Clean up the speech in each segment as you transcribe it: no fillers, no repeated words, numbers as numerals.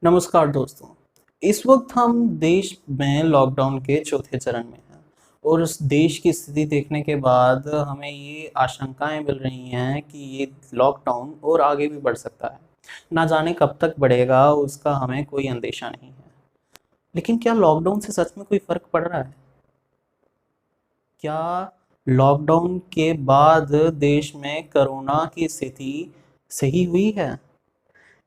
नमस्कार दोस्तों। इस वक्त हम देश में लॉकडाउन के चौथे चरण में हैं और उस देश की स्थिति देखने के बाद हमें ये आशंकाएं मिल रही हैं कि ये लॉकडाउन और आगे भी बढ़ सकता है। ना जाने कब तक बढ़ेगा, उसका हमें कोई अंदेशा नहीं है। लेकिन क्या लॉकडाउन से सच में कोई फर्क पड़ रहा है? क्या लॉकडाउन के बाद देश में कोरोना की स्थिति सही हुई है?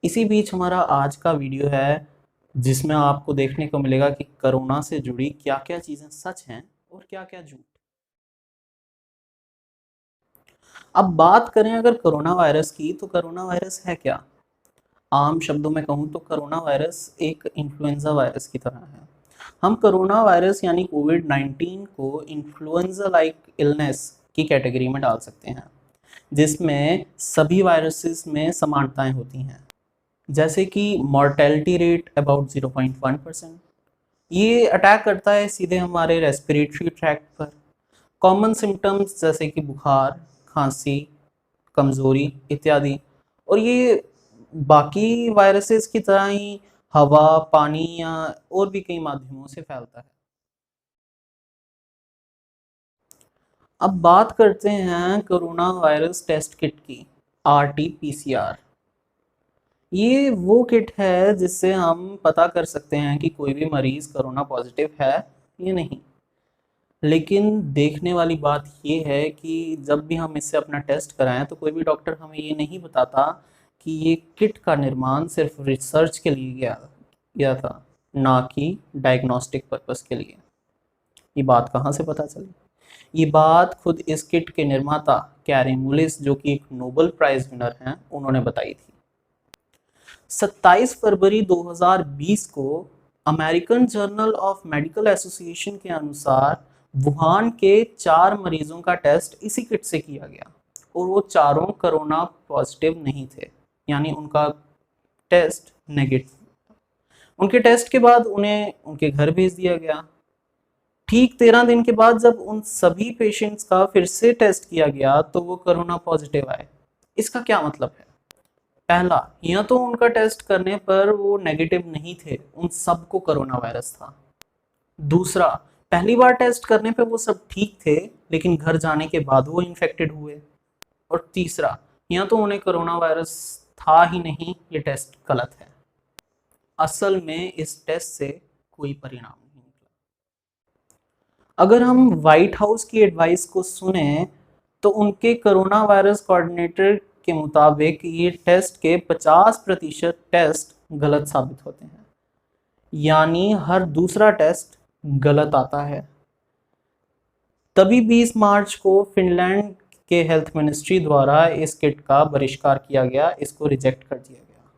इसी बीच हमारा आज का वीडियो है, जिसमें आपको देखने को मिलेगा कि कोरोना से जुड़ी क्या-क्या चीज़ें सच हैं और क्या-क्या झूठ। अब बात करें अगर कोरोना वायरस की, तो कोरोना वायरस है क्या? आम शब्दों में कहूँ तो कोरोना वायरस एक इन्फ्लुएंजा वायरस की तरह है। हम कोरोना वायरस यानी कोविड-19 को इन्फ्लुएंजा लाइक इलनेस की कैटेगरी में डाल सकते हैं, जिसमें सभी वायरसेस में समानताएं होती हैं। जैसे कि मॉर्टेलिटी रेट अबाउट 0.1%। ये अटैक करता है सीधे हमारे रेस्पिरेटरी ट्रैक्ट पर। कॉमन सिम्टम्स जैसे कि बुखार, खांसी, कमजोरी इत्यादि। और ये बाकी वायरसेस की तरह ही हवा, पानी या और भी कई माध्यमों से फैलता है। अब बात करते हैं कोरोना वायरस टेस्ट किट की, आरटी-पीसीआर। ये वो किट है जिससे हम पता कर सकते हैं कि कोई भी मरीज कोरोना पॉजिटिव है या नहीं। लेकिन देखने वाली बात ये है कि जब भी हम इससे अपना टेस्ट कराएं तो कोई भी डॉक्टर हमें ये नहीं बताता कि ये किट का निर्माण सिर्फ रिसर्च के लिए किया था, ना कि डायग्नोस्टिक पर्पस के लिए। ये बात कहाँ से पता चली? ये बात खुद इस किट के निर्माता कैरी मुलिस, जो कि एक नोबेल प्राइज विनर हैं, उन्होंने बताई थी। 27 फरवरी 2020 को American journal of medical association के अनुसार वुहान के 4 मरीजों का टेस्ट इसी किट से किया गया और वो चारों कोरोना पॉजिटिव नहीं थे, यानी उनका टेस्ट नेगेटिव। उनके टेस्ट के बाद उन्हें उनके घर भेज दिया गया। ठीक 13 दिन के बाद जब उन सभी पेशेंट्स का फिर से टेस्ट किया गया तो वो कोरोना पॉजिटिव आए। इसका क्या मतलब है? पहला, या तो उनका टेस्ट करने पर वो नेगेटिव नहीं थे, उन सबको कोरोना वायरस था। दूसरा, पहली बार टेस्ट करने पे वो सब ठीक थे, लेकिन घर जाने के बाद वो इन्फेक्टेड हुए। और तीसरा, या तो उन्हें कोरोना वायरस था ही नहीं, ये टेस्ट गलत है। असल में इस टेस्ट से कोई परिणाम नहीं निकला। अगर हम व्हाइट हाउस की एडवाइस को सुने तो उनके कोरोना वायरस कोऑर्डिनेटर के मुताबिक ये टेस्ट के 50% टेस्ट गलत साबित होते हैं, यानी हर दूसरा टेस्ट गलत आता है। तभी 20 मार्च को फिनलैंड के हेल्थ मिनिस्ट्री द्वारा इस किट का बहिष्कार किया गया, इसको रिजेक्ट कर दिया गया।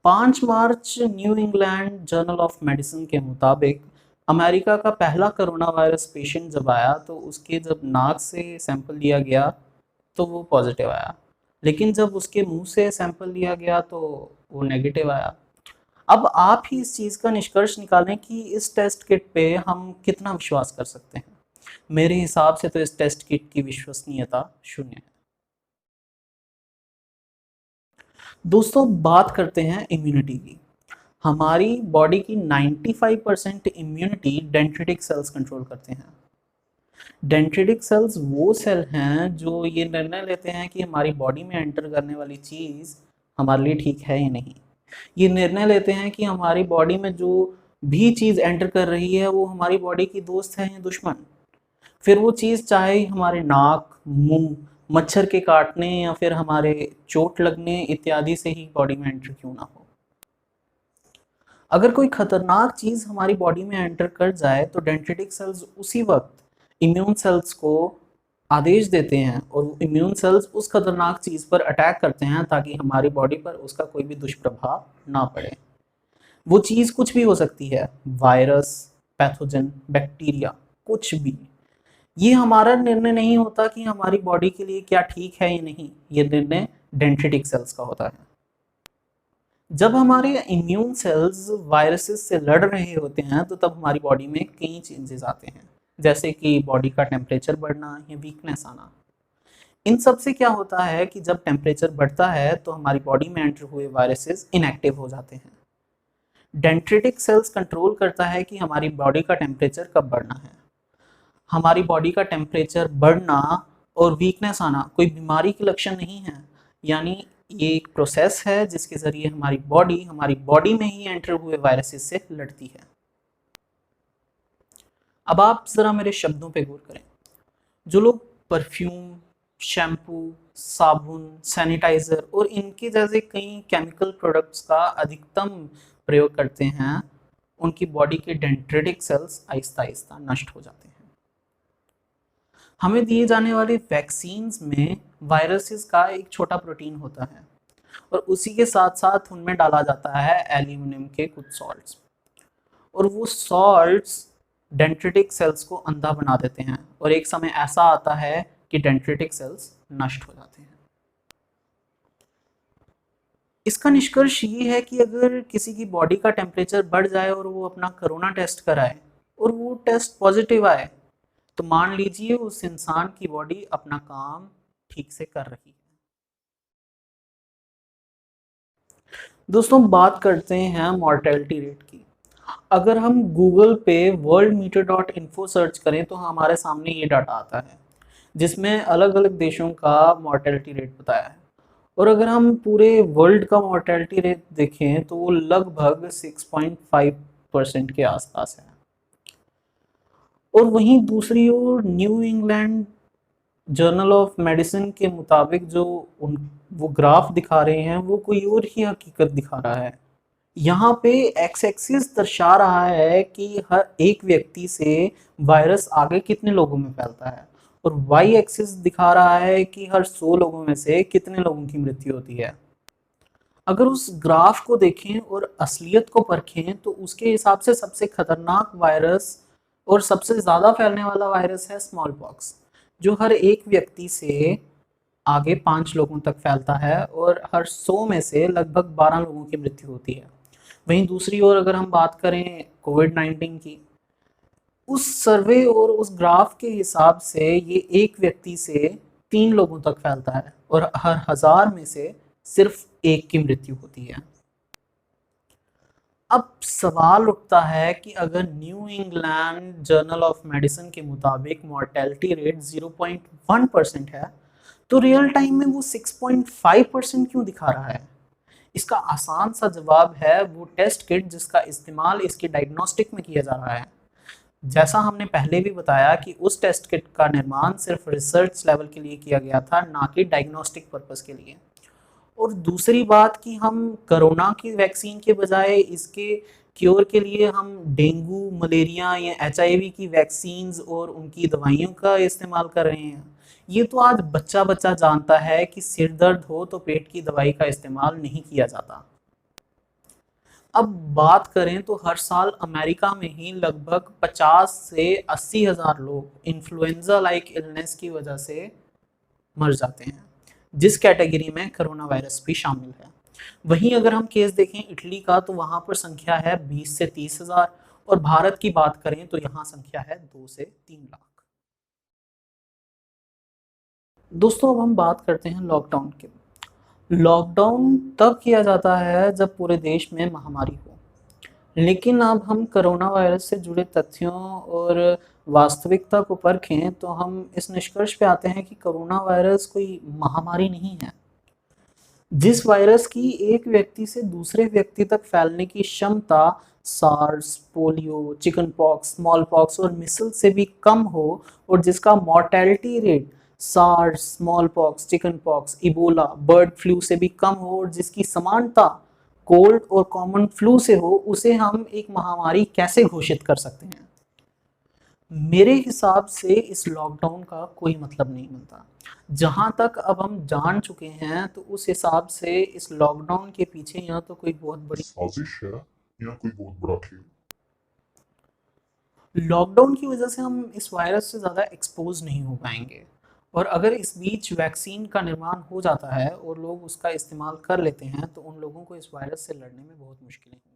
5 March New England Journal of Medicine के मुताबिक अमेरिका का पहला कोरोना वायरस पेशेंट जब आया तो उसके जब नाक से सैंपल लिया गया तो वो पॉजिटिव आया, लेकिन जब उसके मुंह से सैंपल लिया गया तो वो नेगेटिव आया। अब आप ही इस चीज़ का निष्कर्ष निकालें कि इस टेस्ट किट पे हम कितना विश्वास कर सकते हैं। मेरे हिसाब से तो इस टेस्ट किट की विश्वसनीयता शून्य है। दोस्तों, बात करते हैं इम्यूनिटी की। हमारी बॉडी की 95% इम्यूनिटी डेंड्रिटिक सेल्स कंट्रोल करते हैं। डेंड्रिटिक सेल्स वो सेल हैं जो ये निर्णय लेते हैं कि हमारी बॉडी में एंटर करने वाली चीज़ हमारे लिए ठीक है या नहीं। ये निर्णय लेते हैं कि हमारी बॉडी में जो भी चीज़ एंटर कर रही है वो हमारी बॉडी की दोस्त है या दुश्मन। फिर वो चीज़ चाहे हमारे नाक, मुंह, मच्छर के काटने या फिर हमारे चोट लगने इत्यादि से ही बॉडी में एंटर क्यों ना हो। अगर कोई खतरनाक चीज़ हमारी बॉडी में एंटर कर जाए तो डेंड्रिटिक सेल्स उसी वक्त इम्यून सेल्स को आदेश देते हैं और इम्यून सेल्स उस खतरनाक चीज़ पर अटैक करते हैं ताकि हमारी बॉडी पर उसका कोई भी दुष्प्रभाव ना पड़े। वो चीज़ कुछ भी हो सकती है, वायरस, पैथोजन, बैक्टीरिया, कुछ भी। ये हमारा निर्णय नहीं होता कि हमारी बॉडी के लिए क्या ठीक है या नहीं, ये निर्णय डेंड्रिटिक सेल्स का होता है। जब हमारे इम्यून सेल्स वायरसेस से लड़ रहे होते हैं तो तब हमारी बॉडी में कई चेंजेस आते हैं, जैसे कि बॉडी का टेम्परेचर बढ़ना या वीकनेस आना। इन सब से क्या होता है कि जब टेम्परेचर बढ़ता है तो हमारी बॉडी में एंटर हुए वायरसेस इनएक्टिव हो जाते हैं। डेंड्रिटिक सेल्स कंट्रोल करता है कि हमारी बॉडी का टेम्परेचर कब बढ़ना है। हमारी बॉडी का टेम्परेचर बढ़ना और वीकनेस आना कोई बीमारी के लक्षण नहीं है, यानी ये एक प्रोसेस है जिसके जरिए हमारी बॉडी में ही एंटर हुए वायरसेस से लड़ती है। अब आप जरा मेरे शब्दों पे गौर करें। जो लोग परफ्यूम, शैम्पू, साबुन, सैनिटाइजर और इनके जैसे कई केमिकल प्रोडक्ट्स का अधिकतम प्रयोग करते हैं, उनकी बॉडी के डेंड्रिटिक सेल्स आहिस्ता आहिस्ता नष्ट हो जाते हैं। हमें दिए जाने वाले वैक्सीन्स में वायरसेस का एक छोटा प्रोटीन होता है और उसी के साथ साथ उनमें डाला जाता है एल्यूमिनियम के कुछ सॉल्ट्स, और वो सॉल्ट्स डेंड्रिटिक सेल्स को अंधा बना देते हैं और एक समय ऐसा आता है कि डेंड्रिटिक सेल्स नष्ट हो जाते हैं। इसका निष्कर्ष ये है कि अगर किसी की बॉडी का टेम्परेचर बढ़ जाए और वो अपना कोरोना टेस्ट कराए और वो टेस्ट पॉजिटिव आए, तो मान लीजिए उस इंसान की बॉडी अपना काम ठीक से कर रही है। दोस्तों, बात करते हैं मॉर्टेलिटी रेट की। अगर हम गूगल पे worldmeter.info सर्च करें तो हमारे सामने ये डाटा आता है जिसमें अलग अलग देशों का मॉर्टेलिटी रेट बताया है, और अगर हम पूरे वर्ल्ड का मॉर्टेलिटी रेट देखें तो वो लगभग 6.5% के आसपास है। और वहीं दूसरी ओर New England Journal of Medicine के मुताबिक वो ग्राफ दिखा रहे हैं वो कोई और ही हकीकत दिखा रहा है। यहाँ पे एक्स एक्सिस दर्शा रहा है कि हर एक व्यक्ति से वायरस आगे कितने लोगों में फैलता है, और वाई एक्सिस दिखा रहा है कि हर 100 लोगों में से कितने लोगों की मृत्यु होती है। अगर उस ग्राफ को देखें और असलियत को परखें तो उसके हिसाब से सबसे खतरनाक वायरस और सबसे ज़्यादा फैलने वाला वायरस है स्मॉल पॉक्स, जो हर एक व्यक्ति से आगे 5 लोगों तक फैलता है और हर 100 में से लगभग 12 लोगों की मृत्यु होती है। वहीं दूसरी ओर अगर हम बात करें कोविड-19 की, उस सर्वे और उस ग्राफ के हिसाब से ये एक व्यक्ति से 3 लोगों तक फैलता है और हर 1000 में से सिर्फ एक की मृत्यु होती है। अब सवाल उठता है कि अगर new England Journal of Medicine के मुताबिक मॉर्टेलिटी रेट 0.1% है, तो रियल टाइम में वो 6.5% क्यों दिखा रहा है? इसका आसान सा जवाब है वो टेस्ट किट जिसका इस्तेमाल इसके डायग्नोस्टिक में किया जा रहा है। जैसा हमने पहले भी बताया कि उस टेस्ट किट का निर्माण सिर्फ रिसर्च लेवल के लिए किया गया था, ना कि डायग्नोस्टिक पर्पस के लिए। और दूसरी बात कि हम कोरोना की वैक्सीन के बजाय इसके क्योर के लिए हम डेंगू, मलेरिया या एचआईवी की वैक्सीन्स और उनकी दवाइयों का इस्तेमाल कर रहे हैं। ये तो आज बच्चा बच्चा जानता है कि सिर दर्द हो तो पेट की दवाई का इस्तेमाल नहीं किया जाता। अब बात करें तो हर साल अमेरिका में ही लगभग 50 से 80 हज़ार लोग इन्फ्लुएंजा लाइक इलनेस की वजह से मर जाते हैं, जिस कैटेगरी में कोरोना वायरस भी शामिल है। वहीं अगर हम केस देखें इटली का तो वहां पर संख्या है 20 से 30 हज़ार, और भारत की बात करें तो यहाँ संख्या है 2 से 3 लाख। दोस्तों, अब हम बात करते हैं लॉकडाउन की। लॉकडाउन तब किया जाता है जब पूरे देश में महामारी हो, लेकिन अब हम कोरोना वायरस से जुड़े तथ्यों और वास्तविकता को परखें तो हम इस निष्कर्ष पे आते हैं कि कोरोना वायरस कोई महामारी नहीं है। जिस वायरस की एक व्यक्ति से दूसरे व्यक्ति तक फैलने की क्षमता SARS, polio, chickenpox, smallpox और मिसल से भी कम हो, और जिसका mortality rate SARS, smallpox, chickenpox, Ebola, bird flu से भी कम हो, और जिसकी समानता कोल्ड और कॉमन फ्लू से हो, उसे हम एक महामारी कैसे घोषित कर सकते हैं? मेरे हिसाब से इस लॉकडाउन का कोई मतलब नहीं बनता। जहाँ तक अब हम जान चुके हैं तो उस हिसाब से इस लॉकडाउन के पीछे या तो कोई बहुत बड़ी साजिश है या कोई बहुत बड़ा खेल। लॉकडाउन की वजह से हम इस वायरस से ज़्यादा एक्सपोज नहीं हो पाएंगे, और अगर इस बीच वैक्सीन का निर्माण हो जाता है और लोग उसका इस्तेमाल कर लेते हैं तो उन लोगों को इस वायरस से लड़ने में बहुत मुश्किलें होंगी।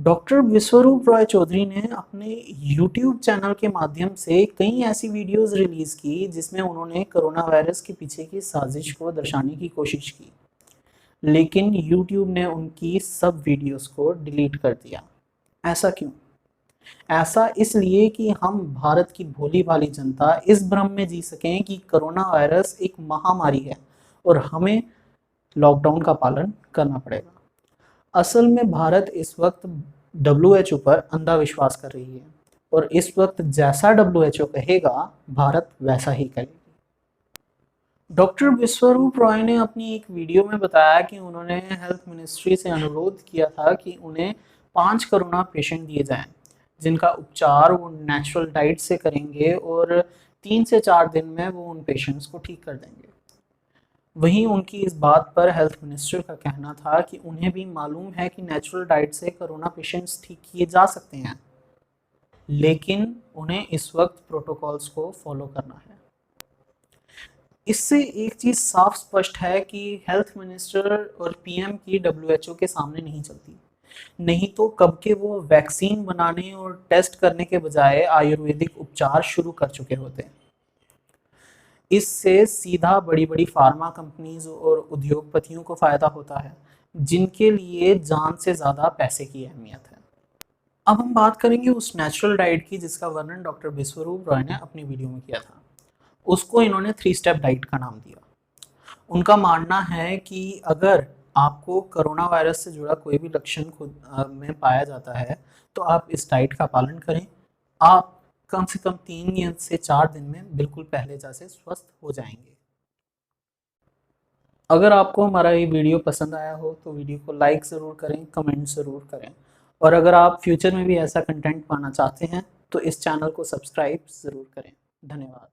डॉक्टर विश्वरूप रॉय चौधरी ने अपने यूट्यूब चैनल के माध्यम से कई ऐसी वीडियोस रिलीज की जिसमें उन्होंने कोरोना वायरस के पीछे की साजिश को दर्शाने की कोशिश की, लेकिन यूट्यूब ने उनकी सब वीडियोस को डिलीट कर दिया। ऐसा क्यों? ऐसा इसलिए कि हम भारत की भोली भाली जनता इस भ्रम में जी सकें कि कोरोना वायरस एक महामारी है और हमें लॉकडाउन का पालन करना पड़ेगा। असल में भारत इस वक्त WHO पर अंधा विश्वास कर रही है और इस वक्त जैसा WHO कहेगा भारत वैसा ही करेगा। डॉक्टर विश्वरूप रॉय ने अपनी एक वीडियो में बताया कि उन्होंने हेल्थ मिनिस्ट्री से अनुरोध किया था कि उन्हें 5 कोरोना पेशेंट दिए जाएं जिनका उपचार वो नेचुरल डाइट से करेंगे और 3 से 4 दिन में वो उन पेशेंट्स को ठीक कर देंगे। वहीं उनकी इस बात पर हेल्थ मिनिस्टर का कहना था कि उन्हें भी मालूम है कि नेचुरल डाइट से कोरोना पेशेंट्स ठीक किए जा सकते हैं, लेकिन उन्हें इस वक्त प्रोटोकॉल्स को फॉलो करना है। इससे एक चीज़ साफ स्पष्ट है कि हेल्थ मिनिस्टर और पीएम की WHO के सामने नहीं चलती, नहीं तो कब के वो वैक्सीन बनाने और टेस्ट करने के बजाय आयुर्वेदिक उपचार शुरू कर चुके होते हैं। इससे सीधा बड़ी बड़ी फार्मा कंपनीज और उद्योगपतियों को फ़ायदा होता है, जिनके लिए जान से ज़्यादा पैसे की अहमियत है। अब हम बात करेंगे उस नेचुरल डाइट की जिसका वर्णन डॉक्टर विश्वरूप रॉय ने अपनी वीडियो में किया था। उसको इन्होंने 3 स्टेप डाइट का नाम दिया। उनका मानना है कि अगर आपको कोरोना वायरस से जुड़ा कोई भी लक्षण खुद में पाया जाता है तो आप इस डाइट का पालन करें। आप कम से कम 3 या से 4 दिन में बिल्कुल पहले जैसे स्वस्थ हो जाएंगे। अगर आपको हमारा ये वीडियो पसंद आया हो तो वीडियो को लाइक ज़रूर करें, कमेंट ज़रूर करें, और अगर आप फ्यूचर में भी ऐसा कंटेंट पाना चाहते हैं तो इस चैनल को सब्सक्राइब ज़रूर करें। धन्यवाद।